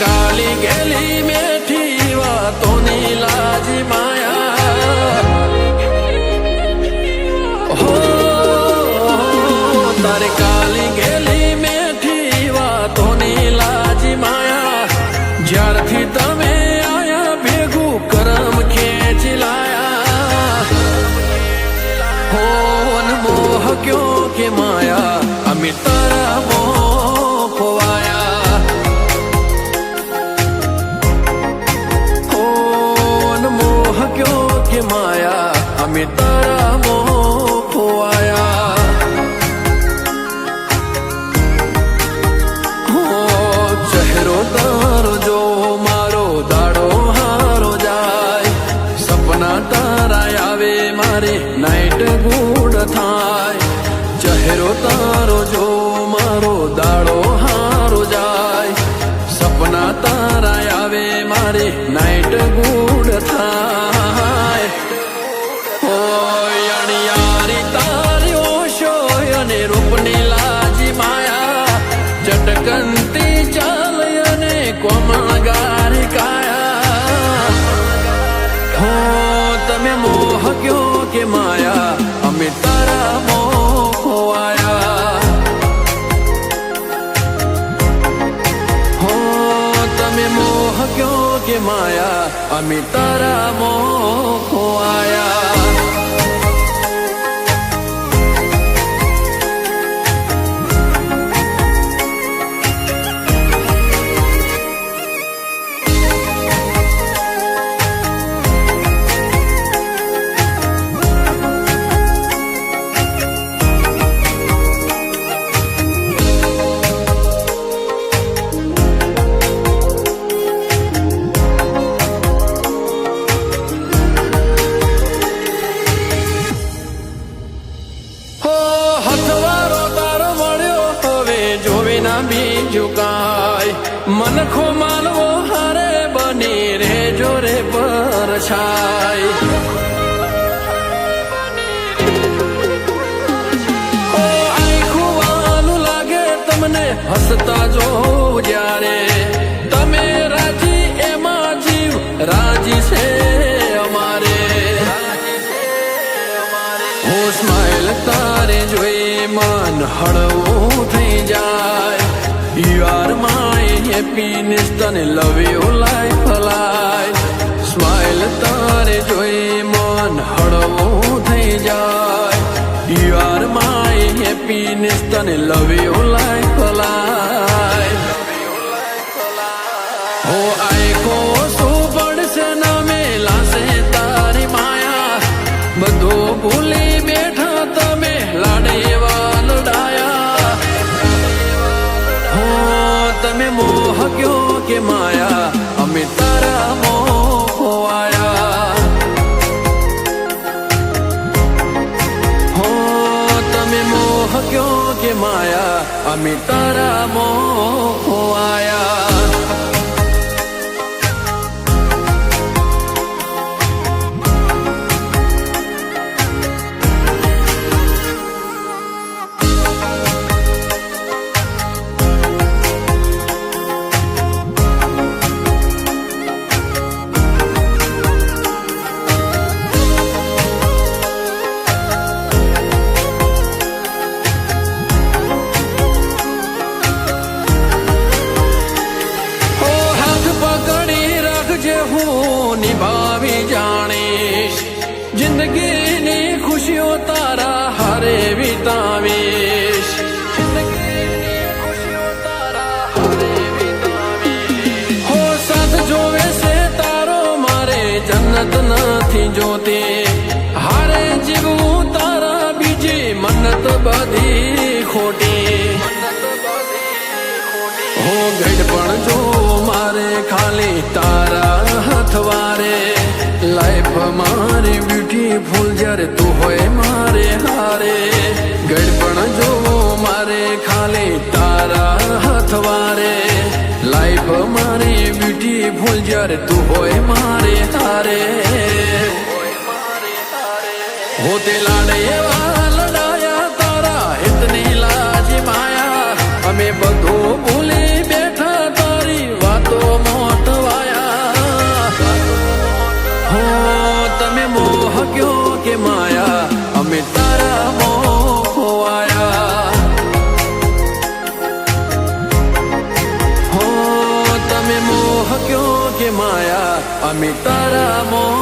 કાલી ગેલી મેઠી વાતોની લાજ માયા હો તારે કાલી ગેલી મેઠી વાતોની લાજ માયા જ્યારથી તમે આયા ભેગું કરમ ખેંચી લાયા હો અનમોહ ક્યો કે માયા અમે તારા મોહ ખોવાયા હો અનમોહ ક્યો કે માયા અમે તારા મોહ ખોવાયા હો ચહેરો તારો જો મારો દાડો હારો જાય સપના તારા આવે મારે નાઈટ ગુડ થાય ચહેરો તારો જો મારો દાડો હારો જાય સપના તારા આવે મારે નાઈટ ગુડ થાય ઓય અણિયારી તારી ઓશો અને રૂપની લાજી માયા ચટકનતી ચાલ અને કોમળગારી કાયા હો તમે મોહ ક્યો કે માયા અમે તારા મોહ ખોવાયા હો તમે મોહ ક્યો કે માયા અમે તારા મોહ ખોવાયા બીજું કાય મનખો માલવો હારે બની રે જોરે પર છાય ઓ આખું વાલું લાગે તમને હસતા જો જ્યારે તમે રાજી એમાં જીવ રાજી છે અમારે હું સ્માઈલ તારે જોઈ મન હળવું થઈ જાય You are my happiness તને love you life alive Smile તારે જોઈ મન હળવું થઈ જાય You are my happiness તને love you life alive હો આખો શું પડશે ના મેલાશે તારી માયા બધું ભૂલી બેઠા તમે લાડે વાલડાયા તમે મોહ ક્યો કે માયા અમે તારા મોહ ખોવાયા હો તમે મોહ ક્યો કે માયા અમે તારા મોહ ખોવાયા હું નિભાવી જાણીશ જિંદગીની ખુશીઓ તારા હારે વિતાવીશ હો સાથ જોવે છે તારો મારે જન્નત નથી જોતી હારે જીવવું તારા બીજી મન્નત બધી ખોટી હો ગઢપણ જો મારે ખાલી તારા હથવારે લાઈફ મારી બ્યુટીફુલ જ્યારે તું હોય મારે હારે ગઢપણ જો મારે ખાલી તારા હથવારે લાઈફ મારી બ્યુટીફુલ જ્યારે તું હોય મારે હારે હોતે લાડે એવા લડાયા તારા હિતની લાજ માયા અમે બધું ભૂલી બેઠા તારી વાતો સામે તારા મોં